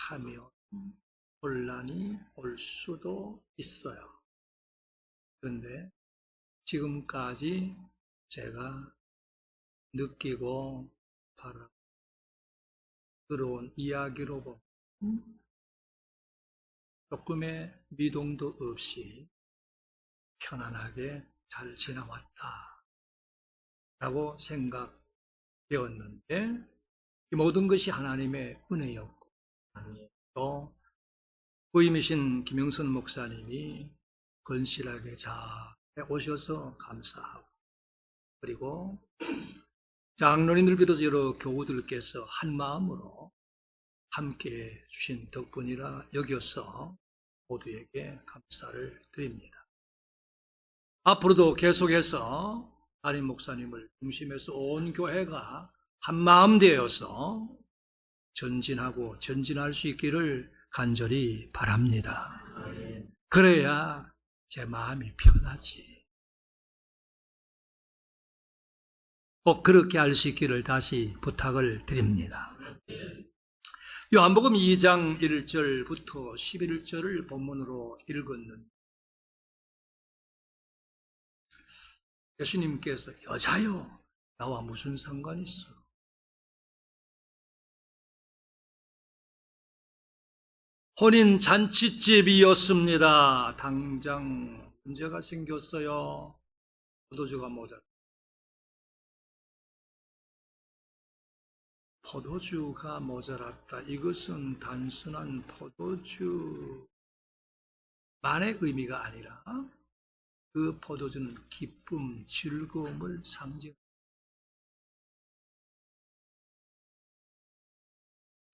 하면 혼란이 올 수도 있어요. 그런데 지금까지 제가 느끼고 바라 들어온 이야기로 보면 조금의 미동도 없이 편안하게 잘 지나왔다 라고 생각되었는데, 이 모든 것이 하나님의 은혜였고, 또 부임이신 김영선 목사님이 건실하게 잘 오셔서 감사하고, 그리고 장로님들 비롯해서 여러 교우들께서 한 마음으로 함께 주신 덕분이라 여겨서 모두에게 감사를 드립니다. 앞으로도 계속해서 담임 목사님을 중심해서 온 교회가 한 마음 되어서 전진하고 전진할 수 있기를 간절히 바랍니다. 그래야 제 마음이 편하지. 꼭 그렇게 할 수 있기를 다시 부탁을 드립니다. 요한복음 2장 1절부터 11절을 본문으로 읽었는데, 예수님께서 여자여 나와 무슨 상관이 있어? 혼인 잔치집이었습니다. 당장 문제가 생겼어요. 포도주가 모자라. 포도주가 모자랐다. 이것은 단순한 포도주만의 의미가 아니라 그 포도주는 기쁨, 즐거움을 상징합니다.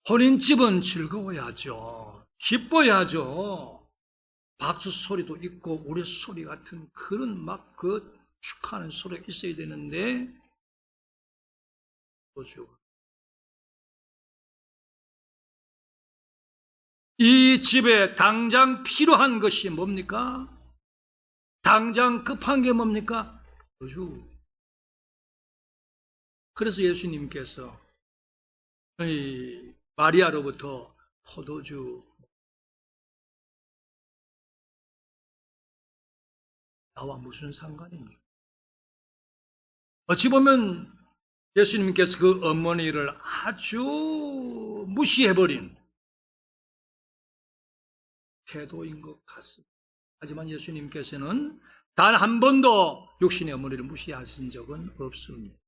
혼인집은 즐거워야죠. 기뻐야죠. 박수 소리도 있고 우레소리 같은 그런 막 그 축하하는 소리가 있어야 되는데, 포도주가 이 집에 당장 필요한 것이 뭡니까? 당장 급한 게 뭡니까? 포도주. 그래서 예수님께서 마리아로부터 포도주 나와 무슨 상관입니까? 어찌 보면 예수님께서 그 어머니를 아주 무시해버린 태도인 것 같습니다. 하지만 예수님께서는 단 한 번도 육신의 어머니를 무시하신 적은 없습니다.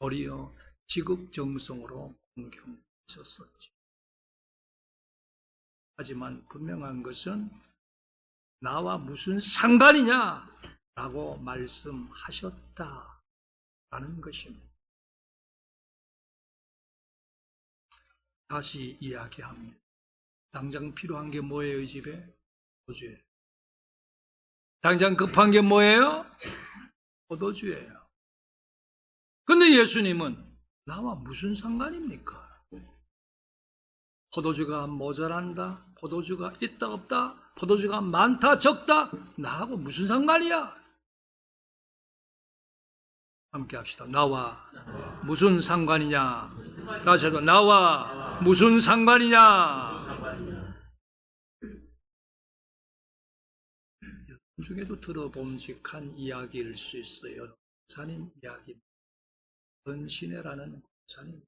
도리어 지극정성으로 공경하셨었죠. 하지만 분명한 것은 나와 무슨 상관이냐라고 말씀하셨다라는 것입니다. 다시 이야기합니다. 당장 필요한 게 뭐예요, 이 집에? 포도주예요. 당장 급한 게 뭐예요? 포도주예요. 근데 예수님은 나와 무슨 상관입니까? 포도주가 모자란다, 포도주가 있다 없다, 포도주가 많다 적다, 나하고 무슨 상관이야? 함께 합시다. 나와 무슨 상관이냐? 다시 해도 나와 무슨 상관이냐? 중에도 들어봄직한 이야기일 수 있어요. 목사님 이야기. 은신혜라는 목사님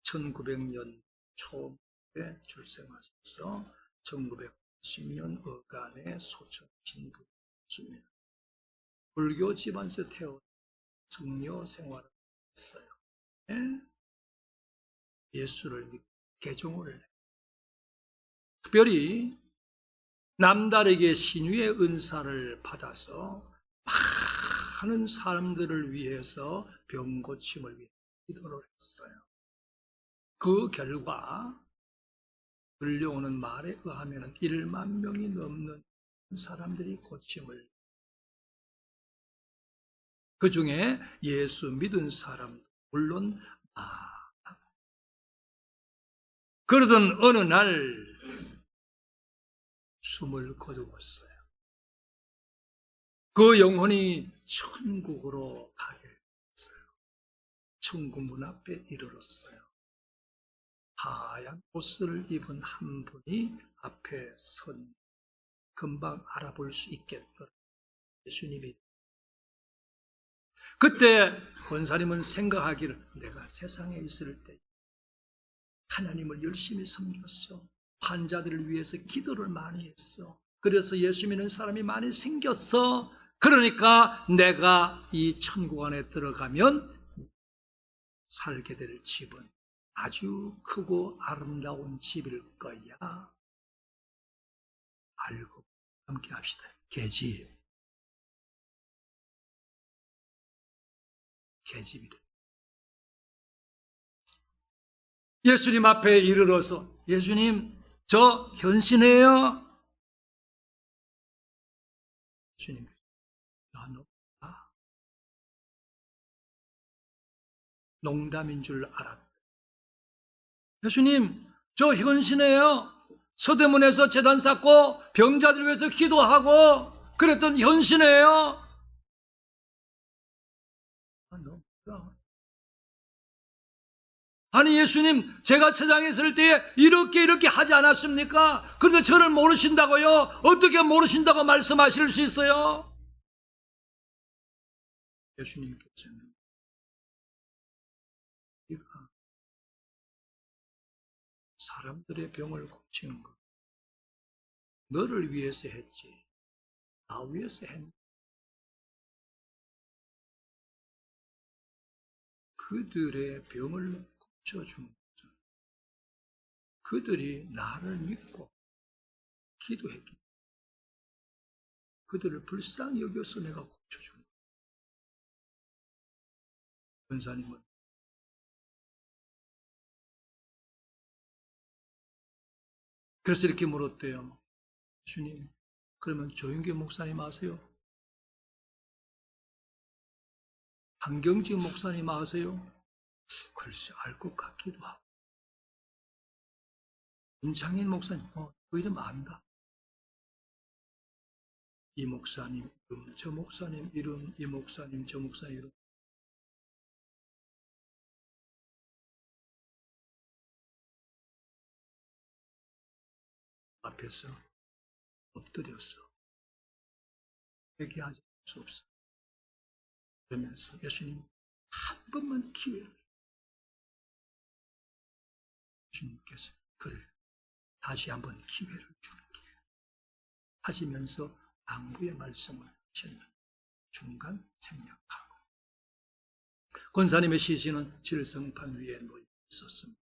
1900년 초에 출생하셔서 1910년 어간에 소천 진부였습니다. 불교 집안에서 태어 성녀 생활을 했어요. 예수를 믿고 개종을 해요. 특별히 남다르게 신유의 은사를 받아서 많은 사람들을 위해서 병 고침을 위해 기도를 했어요. 그 결과 들려오는 말에 의하면 1만 명이 넘는 사람들이 고침을, 그 중에 예수 믿은 사람도 물론 그러던 어느 날 숨을 거두었어요. 그 영혼이 천국으로 가게 됐어요. 천국 문 앞에 이르렀어요. 하얀 옷을 입은 한 분이 앞에 선 금방 알아볼 수 있겠더라. 예수님이. 그때 권사님은 생각하기를 내가 세상에 있을 때 하나님을 열심히 섬겼어. 환자들을 위해서 기도를 많이 했어. 그래서 예수 믿는 사람이 많이 생겼어. 그러니까 내가 이 천국 안에 들어가면 살게 될 집은 아주 크고 아름다운 집일 거야. 알고 함께 합시다. 계집. 계집이래. 예수님 앞에 이르러서 예수님 저 현신해요. 예수님 너 농담인 줄 알았다. 예수님 저 현신해요. 서대문에서 제단 쌓고 병자들 위해서 기도하고 그랬던 현신해요. 아니 예수님 제가 세상에 있을 때에 이렇게 하지 않았습니까? 그런데 저를 모르신다고요? 어떻게 모르신다고 말씀하실 수 있어요? 예수님께서는 네가 사람들의 병을 고치는 것 너를 위해서 했지 나 위해서 했는데 그들의 병을 고쳐주는 거죠. 그들이 나를 믿고 기도했기 때문에 그들을 불쌍히 여겨서 내가 고쳐주는 거예요. 권사님은 그래서 이렇게 물었대요. 주님, 그러면 조윤규 목사님 아세요? 한경직 목사님 아세요? 글쎄 알 것 같기도 하고. 임창인 목사님, 그 이름 안다. 이 목사님 이름, 저 목사님 이름, 이 목사님, 저 목사님 이름. 앞에서 엎드렸어. 얘기하지 수 없어. 그러면서 예수님 한 번만 기회를. 주님께서 그래 다시 한번 기회를 줄게 하시면서 당부의 말씀을 하셨는데 중간 생략하고 권사님의 시신은 질성판 위에 놓여 있었습니다.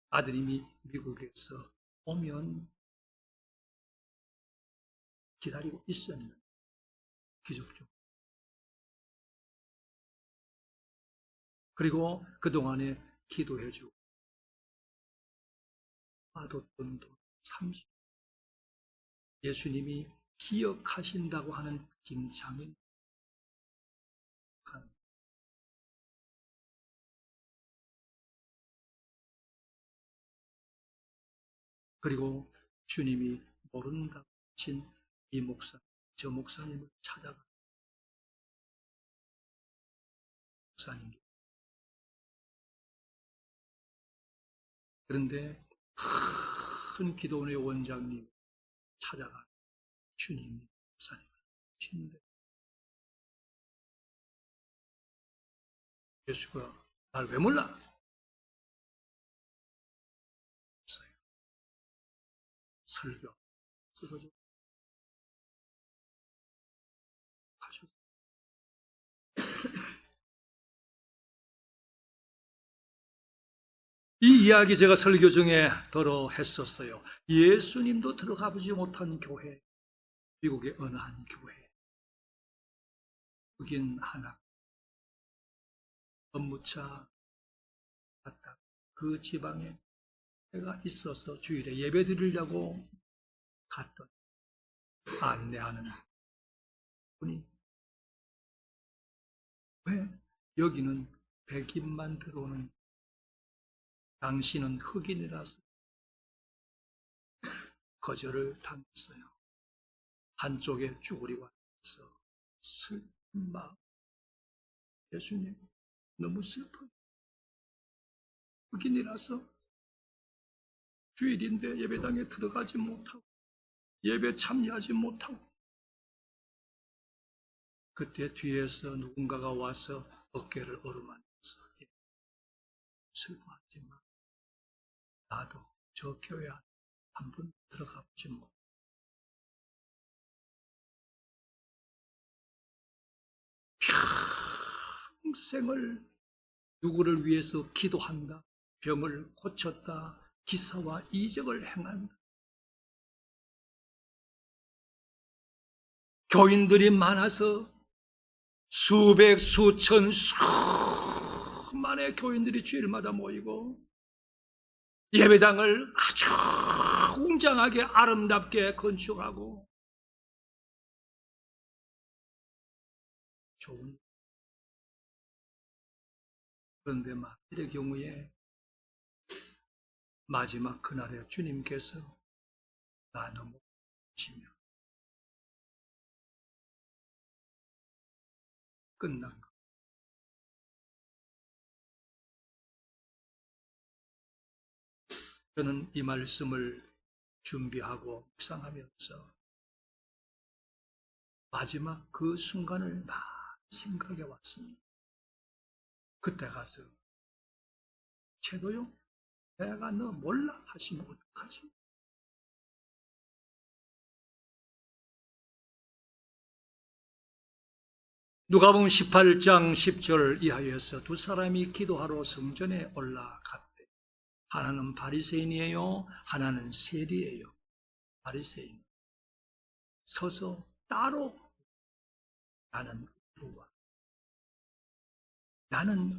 아드님이 미국에서 오면 기다리고 있었는데 기적적 그리고 그동안에 기도해주고 받았던 돈 30 예수님이 기억하신다고 하는 김창인 그리고 주님이 모른다고 하신 이 목사, 저 목사님을 찾아가 목사님 그런데 큰 기도원의 원장님 찾아가 주님 목사님 신데 예수가 날 왜 몰라? 설교 써서 좀 하셨어요. 이 이야기 제가 설교 중에 더러 했었어요. 예수님도 들어가 보지 못한 교회, 미국의 어느 한 교회, 흑인 하나, 업무차 갔다 그 지방에 내가 있어서 주일에 예배 드리려고 갔던 안내하는 분이 왜 여기는 백인만 들어오는 당신은 흑인이라서 거절을 당했어요. 한쪽에 쭈그리고 앉아서 슬픈 마음 예수님 너무 슬퍼요. 흑인이라서 주일인데 예배당에 들어가지 못하고 예배 참여하지 못하고, 그때 뒤에서 누군가가 와서 어깨를 어루만져서 슬퍼하지 마. 나도 저 교회 한 번 들어가 보지 못. 평생을 누구를 위해서 기도한다. 병을 고쳤다. 기사와 이적을 행한다. 교인들이 많아서 수백, 수천, 수만의 교인들이 주일마다 모이고 예배당을 아주 웅장하게 아름답게 건축하고 좋은. 그런데 만일의 경우에 마지막 그날에 주님께서 나 너무 지면 끝난 것. 저는 이 말씀을 준비하고 묵상하면서 마지막 그 순간을 막 생각해 왔습니다. 그때 가서 최도용, 내가 너 몰라 하시면 어떡하지? 누가복음 18장 10절 이하에서 두 사람이 기도하러 성전에 올라갔대. 하나는 바리새인이에요, 하나는 세리예요. 바리새인 서서 따로 나는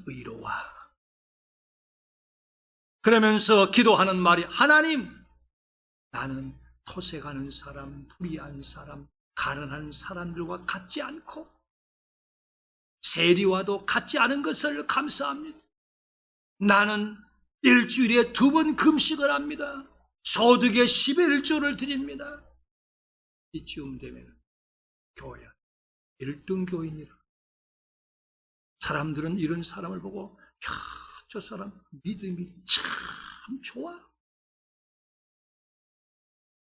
의로와 그러면서 기도하는 말이, 하나님, 나는 토색하는 사람, 불의한 사람, 가난한 사람들과 같지 않고 세리와도 같지 않은 것을 감사합니다. 나는 일주일에 2번 금식을 합니다. 소득의 10의 1조를 드립니다. 이쯤 되면 교회 1등 교인이라. 사람들은 이런 사람을 보고, 야, 저 사람 믿음이 참 좋아.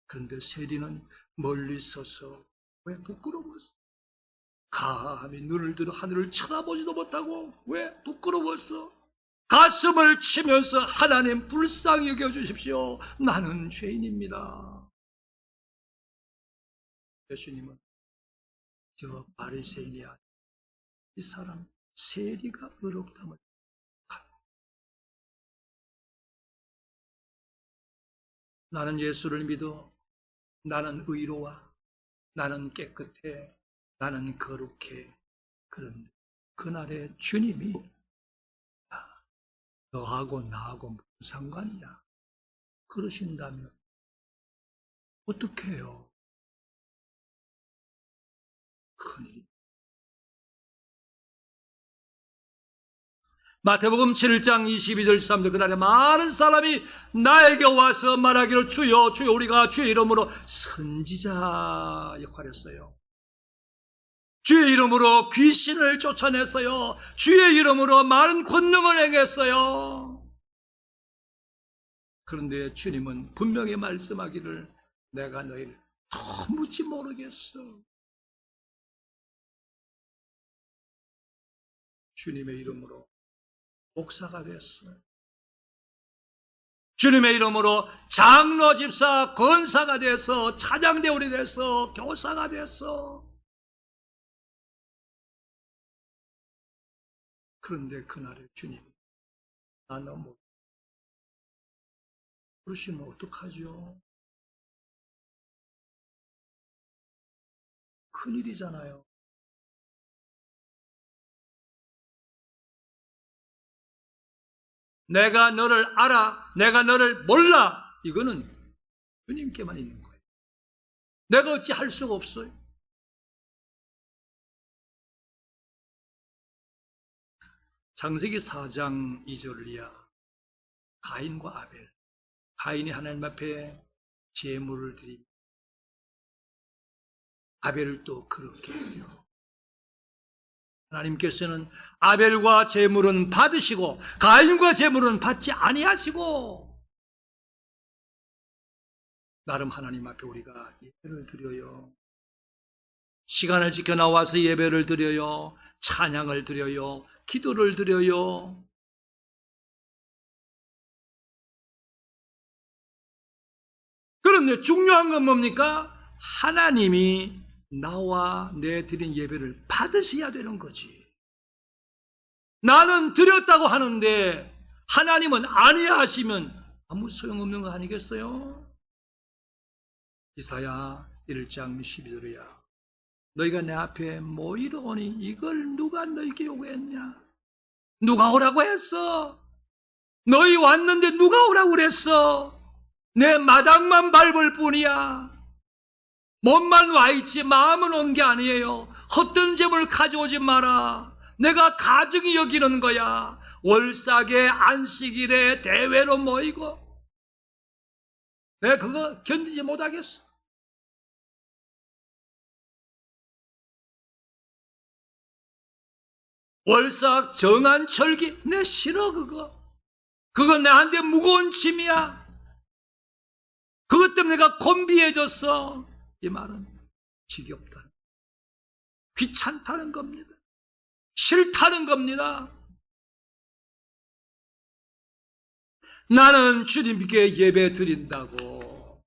그런데 세리는 멀리 서서 왜 부끄러웠어? 감히 눈을 들어 하늘을 쳐다보지도 못하고 왜 부끄러웠어? 가슴을 치면서, 하나님 불쌍히 여겨주십시오. 나는 죄인입니다. 예수님은 저 바리새인이 아니라 이 사람 세리가 의롭다면, 나는 예수를 믿어. 나는 의로와 나는 깨끗해. 나는 거룩해. 그런데 그날에 주님이 너하고 나하고 무슨 상관이야? 그러신다면 어떻게 해요? 큰일. 마태복음 7장 22절 13절 그날에 많은 사람이 나에게 와서 말하기를, 주여 주여, 우리가 주의 이름으로 선지자 역할을 했어요. 주의 이름으로 귀신을 쫓아냈어요. 주의 이름으로 많은 권능을 행했어요. 그런데 주님은 분명히 말씀하기를, 내가 너희를 도무지 모르겠어. 주님의 이름으로 목사가 됐어요. 주님의 이름으로 장로, 집사, 권사가 돼서 차장대원이 돼서 교사가 됐어. 그런데 그날에 주님, 나 너무 그러시면 어떡하죠? 큰일이잖아요. 내가 너를 알아, 내가 너를 몰라, 이거는 주님께만 있는 거예요. 내가 어찌 할 수가 없어요. 창세기 4장 2절 이하, 가인과 아벨. 가인이 하나님 앞에 제물을 드리고 아벨을 또 그렇게 해요. 하나님께서는 아벨과 제물은 받으시고 가인과 제물은 받지 아니하시고, 나름 하나님 앞에 우리가 예배를 드려요. 시간을 지켜 나와서 예배를 드려요. 찬양을 드려요. 기도를 드려요. 그런데 중요한 건 뭡니까? 하나님이 나와 내 드린 예배를 받으셔야 되는 거지. 나는 드렸다고 하는데 하나님은 아니야 하시면 아무 소용없는 거 아니겠어요? 이사야 1장 12절이야. 너희가 내 앞에 모이러 오니 이걸 누가 너희에게 요구했냐? 누가 오라고 했어? 너희 왔는데 누가 오라고 그랬어? 내 마당만 밟을 뿐이야. 몸만 와 있지 마음은 온 게 아니에요. 헛된 재물 가져오지 마라. 내가 가증히 여기는 거야. 월삭에 안식일에 대회로 모이고. 왜 그거 견디지 못하겠어? 월삭 정한철기 내 싫어 그거. 그거 내한테 무거운 짐이야. 그것 때문에 내가 곤비해졌어. 이 말은 지겹다. 귀찮다는 겁니다. 싫다는 겁니다. 나는 주님께 예배 드린다고,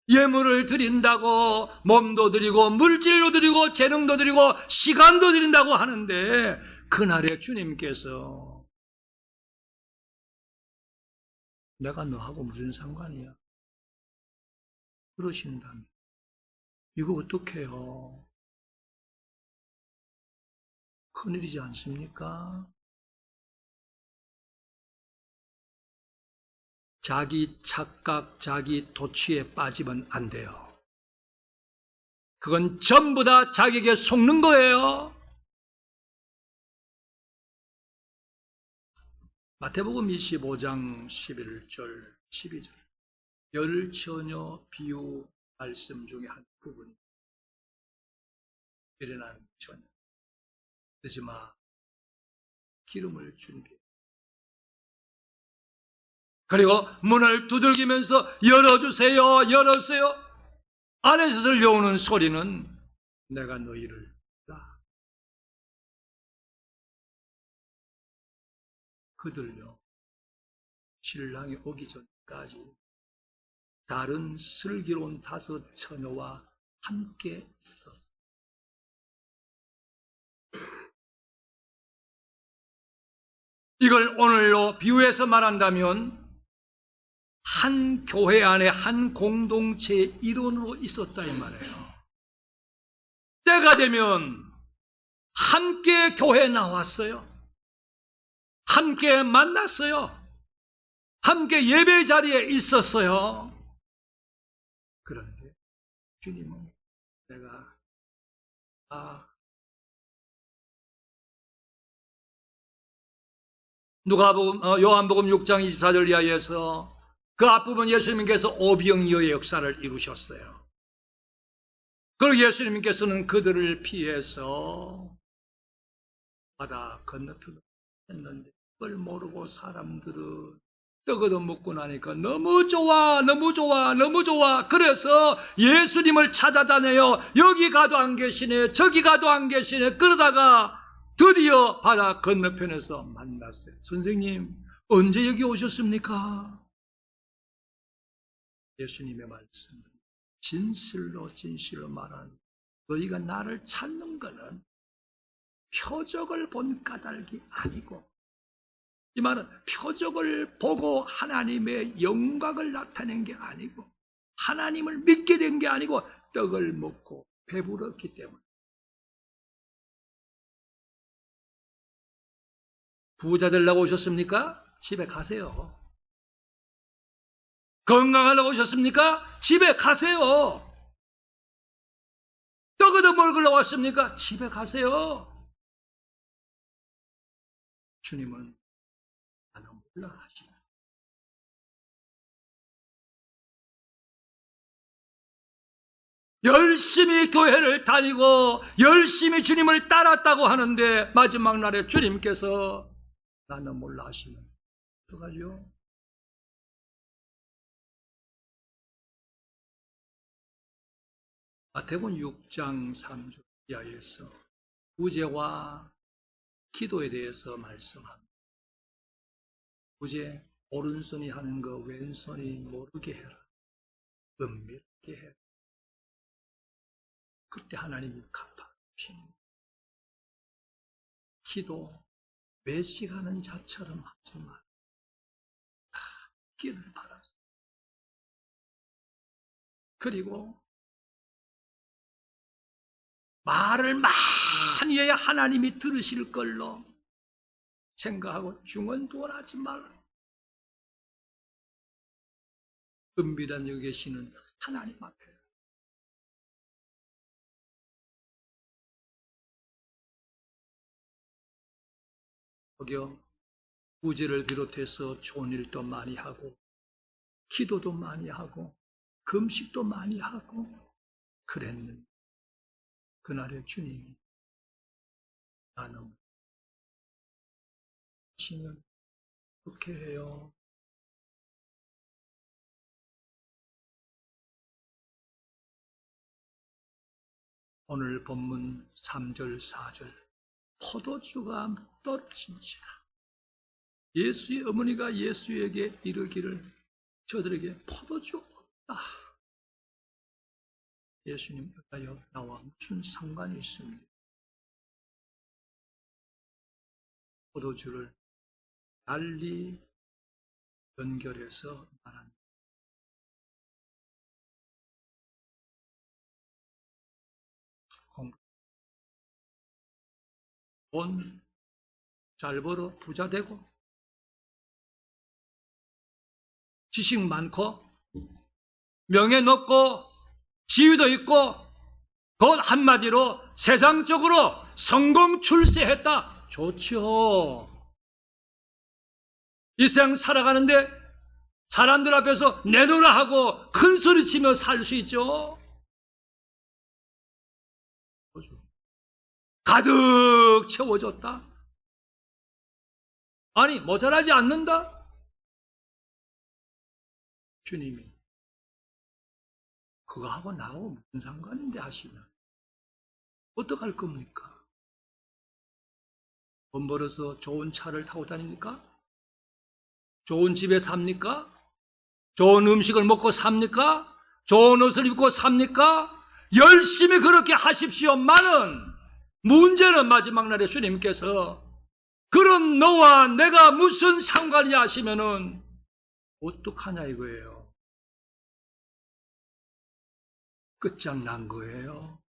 예물을 드린다고, 몸도 드리고 물질도 드리고 재능도 드리고 시간도 드린다고 하는데, 그날에 주님께서 내가 너하고 무슨 상관이야? 그러신다면 이거 어떡해요? 큰일이지 않습니까? 자기 착각, 자기 도취에 빠지면 안 돼요. 그건 전부 다 자기에게 속는 거예요. 마태복음 25장 11절, 12절. 열처녀 비유 말씀 중에 한 부분. 미련한 처녀. 늦지 마. 기름을 준비해. 그리고 문을 두들기면서 열어주세요, 열어주세요. 안에서 들려오는 소리는 내가 너희를 다. 그들요, 신랑이 오기 전까지 다른 슬기로운 5 처녀와 함께 있었어. 이걸 오늘로 비유해서 말한다면 한 교회 안에 한 공동체의 일원으로 있었다 이 말이에요. 때가 되면 함께 교회에 나왔어요. 함께 만났어요. 함께 예배 자리에 있었어요. 그런데 주님은 내가 요한복음 6장 24절 이하에서 그 앞부분 예수님께서 오병이어의 역사를 이루셨어요. 그리고 예수님께서는 그들을 피해서 바다 건너편으로 했는데 그걸 모르고 사람들은 떡 먹고 나니까 너무 좋아, 너무 좋아, 너무 좋아. 그래서 예수님을 찾아다녀요. 여기 가도 안 계시네, 저기 가도 안 계시네. 그러다가 드디어 바다 건너편에서 만났어요. 선생님, 언제 여기 오셨습니까? 예수님의 말씀, 진실로 진실로 말하는, 너희가 나를 찾는 것은 표적을 본 까닭이 아니고, 이 말은 표적을 보고 하나님의 영광을 나타낸 게 아니고, 하나님을 믿게 된 게 아니고 떡을 먹고 배부르기 때문에. 부자 되려고 오셨습니까? 집에 가세요. 건강하려고 오셨습니까? 집에 가세요. 떡 얻어 먹으러 왔습니까? 집에 가세요. 주님은 나는 몰라 하시다. 열심히 교회를 다니고 열심히 주님을 따랐다고 하는데 마지막 날에 주님께서 나는 몰라 하시면 어떡하죠? 마태복음 6장 3절 이하에서 구제와 기도에 대해서 말씀합니다. 구제, 오른손이 하는 거 왼손이 모르게 해라. 은밀하게 해라. 그때 하나님이 갚아주십니다. 기도, 외식하는 자처럼 하지 마라. 다 기를 바라서. 그리고 말을 많이 해야 하나님이 들으실 걸로 생각하고 중언부언하지 말라. 은밀한 여기 계시는 하나님 앞에 거기요, 구제를 비롯해서 좋은 일도 많이 하고 기도도 많이 하고 금식도 많이 하고 그랬는데 그날에 주님이 나는 하시면 어떻게 해요? 오늘 본문 3절 4절 포도주가 떨어진지라. 예수의 어머니가 예수에게 이르기를 저들에게 포도주 없다. 예수님, 여기요 나와 무슨 상관이 있습니까? 포도주를 달리 연결해서 말합니다. 돈 잘 벌어 부자 되고 지식 많고 명예 높고 지위도 있고 곧 한마디로 세상적으로 성공 출세했다. 좋죠. 이 세상 살아가는데 사람들 앞에서 내놓으라 하고 큰 소리 치며 살 수 있죠. 가득 채워졌다. 아니 모자라지 않는다. 주님이 그거하고 나하고 무슨 상관인데 하시면 어떡할 겁니까? 돈 벌어서 좋은 차를 타고 다닙니까? 좋은 집에 삽니까? 좋은 음식을 먹고 삽니까? 좋은 옷을 입고 삽니까? 열심히 그렇게 하십시오만은 문제는 마지막 날에 주님께서 그런 너와 내가 무슨 상관이냐 하시면은 어떡하냐 이거예요. 끝장난 거예요.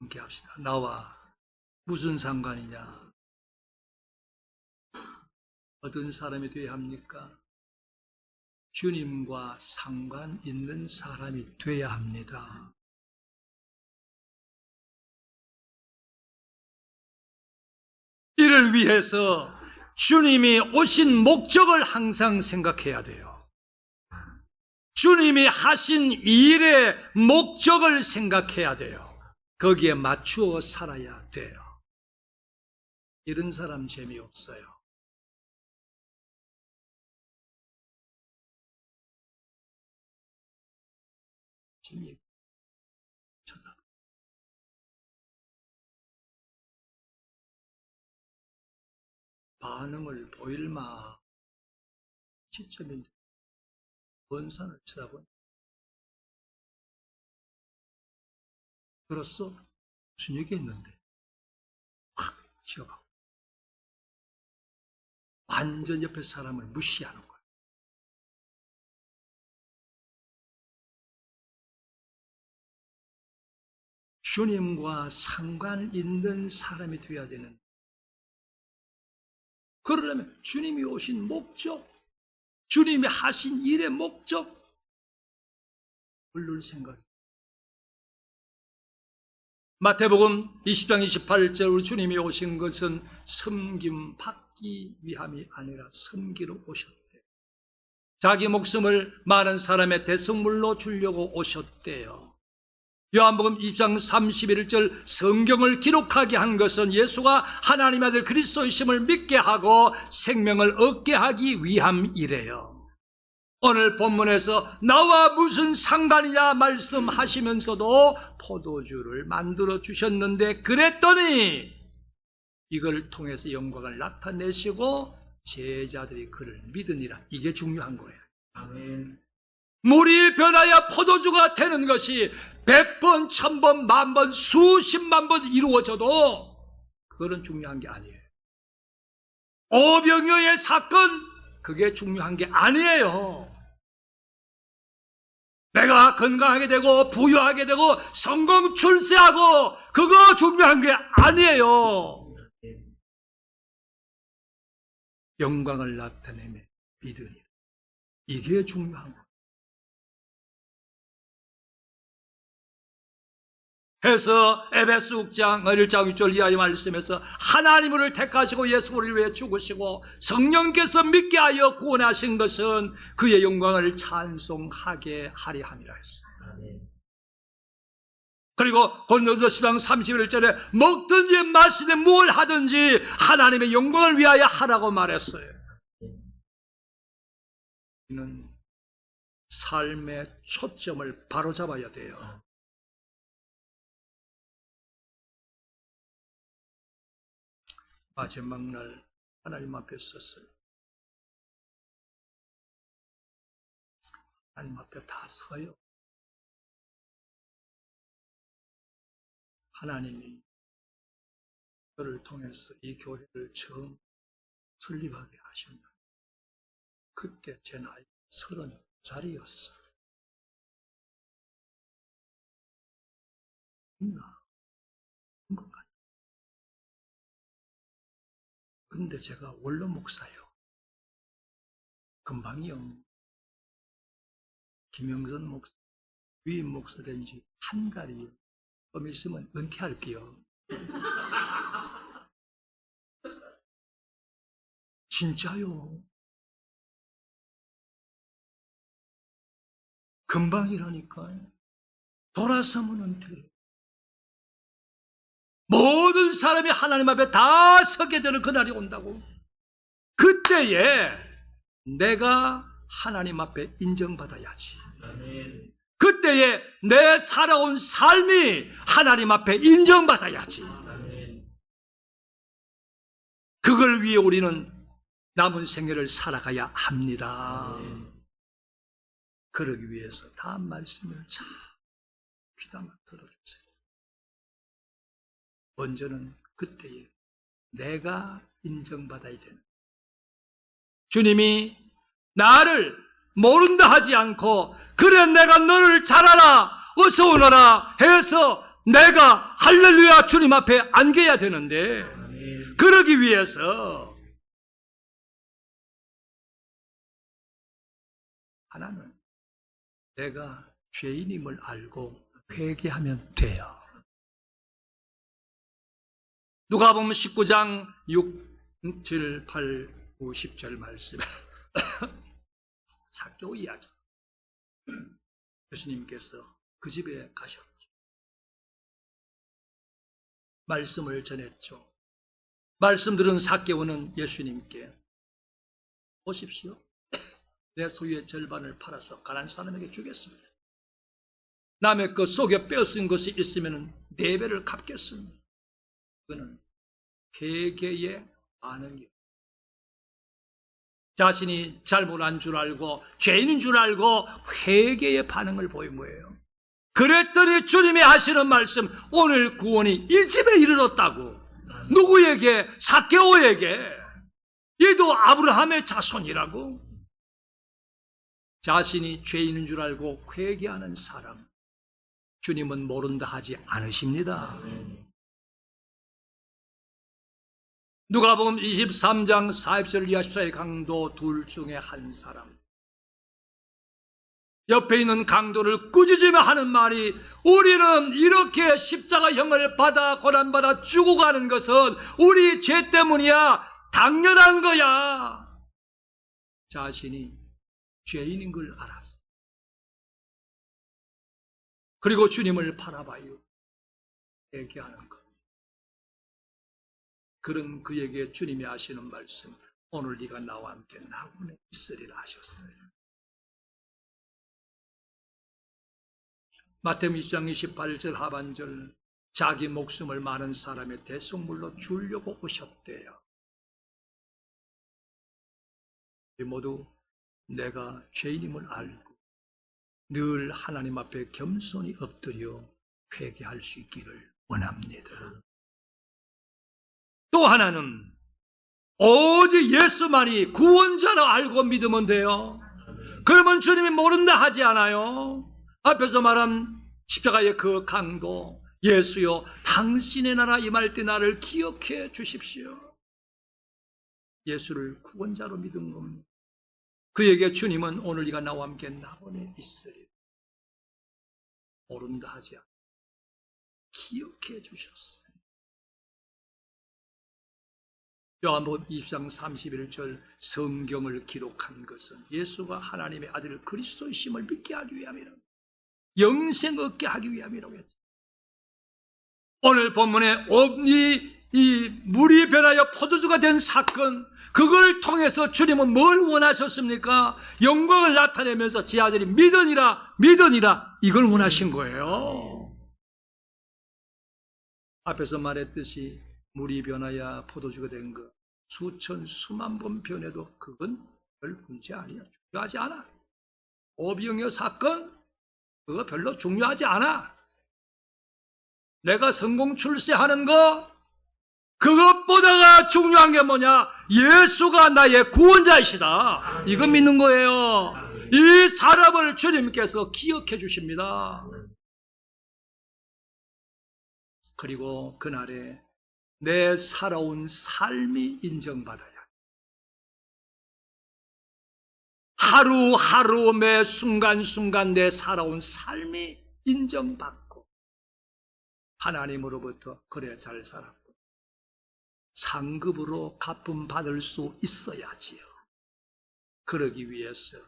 함께 합시다. 나와 무슨 상관이냐? 어떤 사람이 되어야 합니까? 주님과 상관 있는 사람이 되어야 합니다. 이를 위해서 주님이 오신 목적을 항상 생각해야 돼요. 주님이 하신 일의 목적을 생각해야 돼요. 거기에 맞추어 살아야 돼요. 이런 사람 재미없어요. 재미없어요. 반응을 보일마 시점인데 본산을 쳐다보니 들었어? 무슨 얘기했는데 확 지어가고 완전 옆에 사람을 무시하는 거야. 주님과 상관 있는 사람이 되어야 되는. 그러려면 주님이 오신 목적, 주님이 하신 일의 목적, 물을 생각해. 마태복음 20장 28절 우리 주님이 오신 것은 섬김 받기 받기 위함이 아니라 섬기러 오셨대요. 자기 목숨을 많은 사람의 대성물로 주려고 오셨대요. 요한복음 2장 31절 성경을 기록하게 한 것은 예수가 하나님의 아들 그리스도이심을 믿게 하고 생명을 얻게 하기 위함이래요. 오늘 본문에서 나와 무슨 상관이냐 말씀하시면서도 포도주를 만들어 주셨는데 그랬더니 이걸 통해서 영광을 나타내시고 제자들이 그를 믿으니라. 이게 중요한 거예요. 아멘. 물이 변하여 포도주가 되는 것이 100번, 1000번, 10,000번, 수십만 번 이루어져도 그거는 중요한 게 아니에요. 오병이어의 사건, 그게 중요한 게 아니에요. 내가 건강하게 되고 부유하게 되고 성공 출세하고 그거 중요한 게 아니에요. 영광을 나타내며 믿으니 이게 중요한 거예요. 해서 에베소 6장 1장 6절 이하의 말씀에서 하나님을 택하시고 예수 우리를 위해 죽으시고 성령께서 믿게 하여 구원하신 것은 그의 영광을 찬송하게 하리 함이라 했어요. 그리고 고린도서 10장 31절에 먹든지 마시든 뭘 하든지 하나님의 영광을 위하여 하라고 말했어요. 이는 삶의 초점을 바로잡아야 돼요. 마지막 날 하나님 앞에 섰어요. 하나님 앞에 다 서요. 하나님이 저를 통해서 이 교회를 처음 설립하게 하셨다. 그때 제 나이 30살이었어요. 있나? 근데 제가 원로 목사예요. 금방이요. 김영선 목사, 위임 목사 된 지 한 달이요. 좀 있으면 은퇴할게요. 진짜요. 금방이라니까요. 돌아서면 은퇴해요. 모든 사람이 하나님 앞에 다 서게 되는 그날이 온다고. 그때에 내가 하나님 앞에 인정받아야지. 아멘. 그때에 내 살아온 삶이 하나님 앞에 인정받아야지. 아멘. 그걸 위해 우리는 남은 생애를 살아가야 합니다. 아멘. 그러기 위해서 다음 말씀을 잘 귀담아 들어주세요. 먼저는 그때에 내가 인정받아야 되는, 주님이 나를 모른다 하지 않고 그래 내가 너를 잘 알아 어서 오너라 해서 내가 할렐루야 주님 앞에 안겨야 되는데, 아멘. 그러기 위해서 하나는 내가 죄인임을 알고 회개하면 돼요. 누가복음 19장 6, 7, 8, 9, 10절 말씀에 삭개오 이야기. 예수님께서 그 집에 가셨죠. 말씀을 전했죠. 말씀 들은 삭개오는 예수님께 보십시오. 내 소유의 절반을 팔아서 가난한 사람에게 주겠습니다. 남의 것 속에 빼앗은 것이 있으면 4배를 갚겠습니다. 그는 회개의 반응이에요. 자신이 잘못한 줄 알고 죄인인 줄 알고 회개의 반응을 보인 거예요. 그랬더니 주님이 하시는 말씀, 오늘 구원이 이 집에 이르렀다고. 누구에게? 삭개오에게. 얘도 아브라함의 자손이라고. 자신이 죄인인 줄 알고 회개하는 사람, 주님은 모른다 하지 않으십니다. 누가복음 23장 40절 이하 14의 강도 둘 중에 한 사람, 옆에 있는 강도를 꾸짖으며 하는 말이, 우리는 이렇게 십자가형을 받아 고난받아 죽어가는 것은 우리 죄 때문이야. 당연한 거야. 자신이 죄인인 걸 알았어. 그리고 주님을 바라봐요. 얘기하는 것. 그런 그에게 주님이 하시는 말씀, 오늘 네가 나와 함께 나군에 있으리라 하셨어요. 마태복음 20장 28절 하반절, 자기 목숨을 많은 사람의 대속물로 주려고 오셨대요. 우리 모두 내가 죄인임을 알고 늘 하나님 앞에 겸손히 엎드려 회개할 수 있기를 원합니다. 또 하나는 오직 예수만이 구원자라 알고 믿으면 돼요. 그러면 주님이 모른다 하지 않아요. 앞에서 말한 십자가의 그 강도, 예수여 당신의 나라 임할 때 나를 기억해 주십시오. 예수를 구원자로 믿은 겁니다. 그에게 주님은 오늘 네가 나와 함께 나원에 있으리. 모른다 하지 않고 기억해 주셨어요. 요한복음 20장 31절, 성경을 기록한 것은 예수가 하나님의 아들 그리스도이심을 믿게 하기 위함이라, 영생 얻게 하기 위함이라고 했죠. 오늘 본문에 이 물이 변하여 포도주가 된 사건, 그걸 통해서 주님은 뭘 원하셨습니까? 영광을 나타내면서 제 아들이 믿으니라 이걸 원하신 거예요. 앞에서 말했듯이 물이 변하여 포도주가 된 것, 수천 수만 번 변해도 그건 별 문제 아니야. 중요하지 않아. 오병이어 사건, 그거 별로 중요하지 않아. 내가 성공 출세하는 거, 그것보다가 중요한 게 뭐냐? 예수가 나의 구원자이시다. 이거 믿는 거예요. 이 사람을 주님께서 기억해 주십니다. 그리고 그날에 내 살아온 삶이 인정받아야 해. 하루하루 매 순간순간 내 살아온 삶이 인정받고 하나님으로부터 그래 잘 살았고 상급으로 갚음 받을 수 있어야지요. 그러기 위해서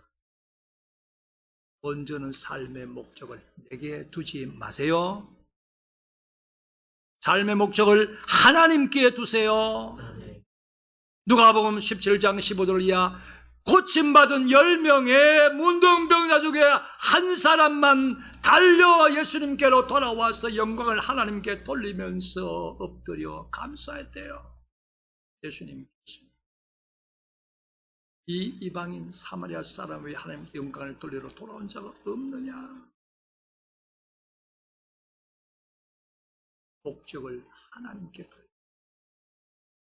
먼저는 삶의 목적을 내게 두지 마세요. 삶의 목적을 하나님께 두세요. 누가복음 17장 15절 이하, 고침받은 10명의 문둥병자 중에 한 사람만 달려 예수님께로 돌아와서 영광을 하나님께 돌리면서 엎드려 감사했대요. 예수님, 이 이방인 사마리아 사람 왜 하나님께 영광을 돌리러 돌아온 자가 없느냐? 목적을 하나님께 돌려.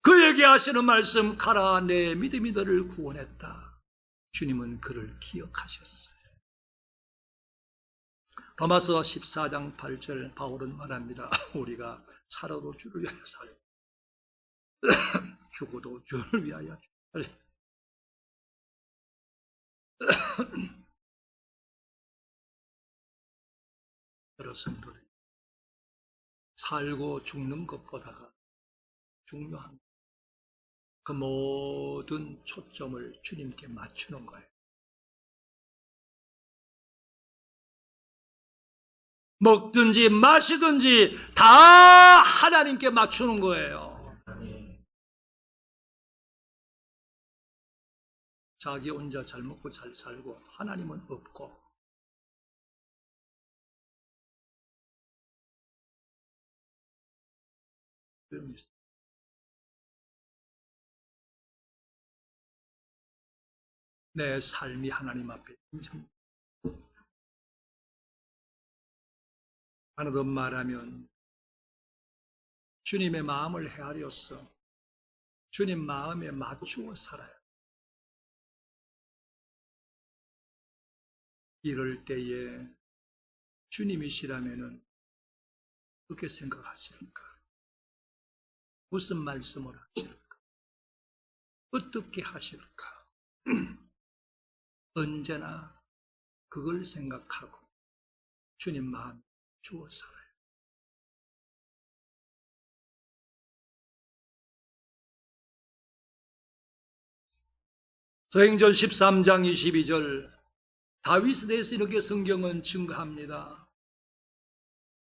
그에게 하시는 말씀, 가라 내 믿음이 너를 구원했다. 주님은 그를 기억하셨어요. 로마서 14장 8절 바울은 말합니다. 우리가 살아도 주를 위하여 살고 죽어도 주를 위하여 살고. 여러 성도들, 살고 죽는 것보다가 중요한 그 모든 초점을 주님께 맞추는 거예요. 먹든지 마시든지 다 하나님께 맞추는 거예요. 자기 혼자 잘 먹고 잘 살고 하나님은 없고, 내 삶이 하나님 앞에 인정. 하나 더 말하면 주님의 마음을 헤아려서 주님 마음에 맞추어 살아요. 이럴 때에 주님이시라면 어떻게 생각하십니까? 무슨 말씀을 하실까? 어떻게 하실까? 언제나 그걸 생각하고 주님 마음에 주어 살아요. 사도행전 13장 22절 다윗에 대해서 이렇게 성경은 증거합니다.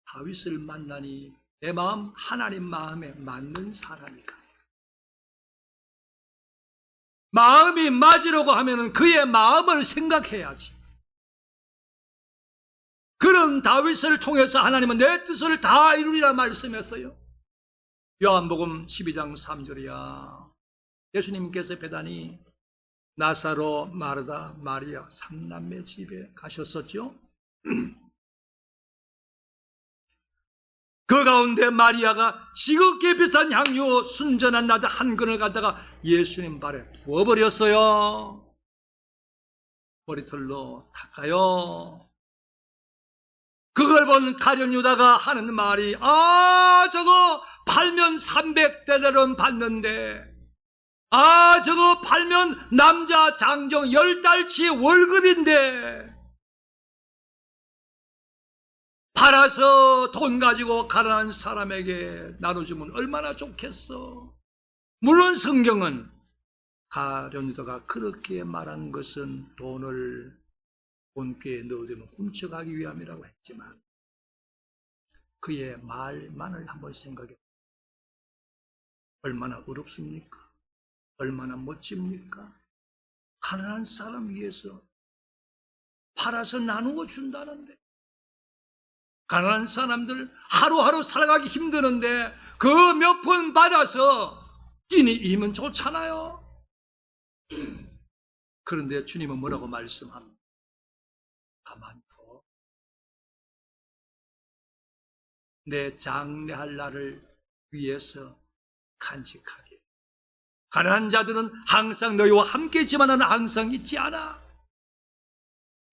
다윗을 만나니 내 마음 하나님 마음에 맞는 사람이다. 마음이 맞으려고 하면 그의 마음을 생각해야지. 그런 다윗을 통해서 하나님은 내 뜻을 다 이루리라 말씀했어요. 요한복음 12장 3절이야. 예수님께서 배단이 나사로, 마르다, 마리아 3남매 집에 가셨었죠. 그 가운데 마리아가 지극히 비싼 향유 순전한 나드 한 근을 갖다가 예수님 발에 부어버렸어요. 머리털로 닦아요. 그걸 본 가룟 유다가 하는 말이, 저거 팔면 300데나리온 받는데, 저거 팔면 남자 장정 10달치 월급인데, 팔아서 돈 가지고 가난한 사람에게 나눠주면 얼마나 좋겠어. 물론 성경은 가룟 유다가 그렇게 말한 것은 돈을 본궤에 넣어두면 훔쳐가기 위함이라고 했지만 그의 말만을 한번 생각해. 얼마나 어렵습니까? 얼마나 멋집니까? 가난한 사람 위해서 팔아서 나누어 준다는데, 가난한 사람들 하루하루 살아가기 힘드는데 그 몇 푼 받아서 끼니 이면 좋잖아요. 그런데 주님은 뭐라고 말씀합니까? 가만히 둬. 내 장래할 날을 위해서 간직하게. 가난한 자들은 항상 너희와 함께 있지만 나는 항상 있지 않아.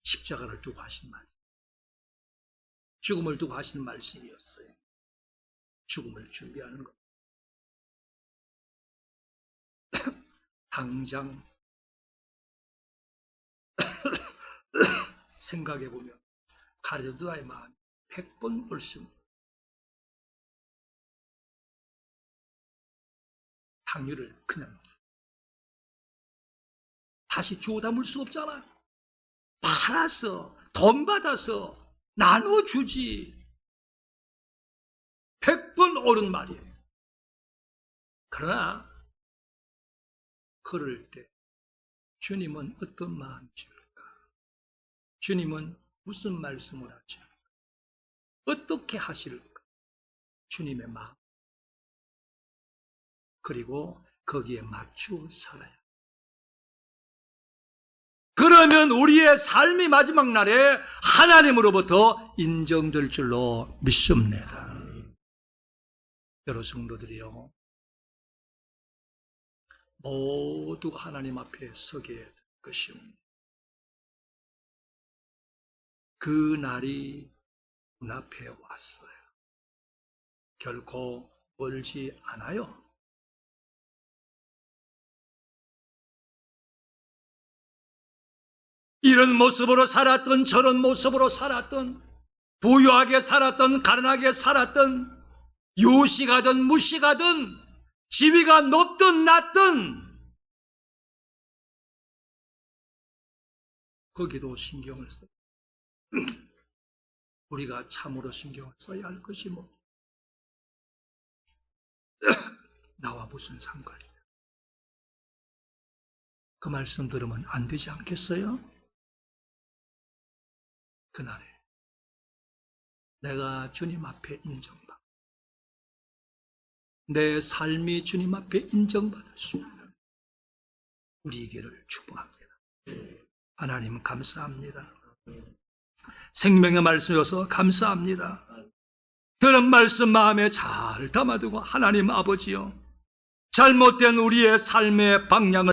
십자가를 두고 하신 말씀, 죽음을 두고 하신 말씀이었어요. 죽음을 준비하는 것. 당장 생각해보면 가룟 유다의 마음이 100번 훨씬 향유를 그냥 다시 주워 담을 수 없잖아요. 팔아서 돈 받아서 나눠주지. 100번 옳은 말이에요. 그러나 그럴 때 주님은 어떤 마음이십니까? 주님은 무슨 말씀을 하죠? 어떻게 하실까? 주님의 마음. 그리고 거기에 맞추어 살아야. 그러면 우리의 삶이 마지막 날에 하나님으로부터 인정될 줄로 믿습니다. 여러 성도들이요, 모두 하나님 앞에 서게 될 것입니다. 그 날이 눈앞에 왔어요. 결코 멀지 않아요. 이런 모습으로 살았던 저런 모습으로 살았던, 부유하게 살았던 가난하게 살았던, 유식하든 무식하든 지위가 높든 낮든 거기도 신경을 써요. 우리가 참으로 신경을 써야 할 것이 뭐 나와 무슨 상관이야. 그 말씀 들으면 안 되지 않겠어요? 그날에 내가 주님 앞에 인정받고 내 삶이 주님 앞에 인정받을 수 있는 우리에게를 축복합니다. 하나님 감사합니다. 생명의 말씀이어서 감사합니다. 들은 말씀 마음에 잘 담아두고 하나님 아버지요, 잘못된 우리의 삶의 방향을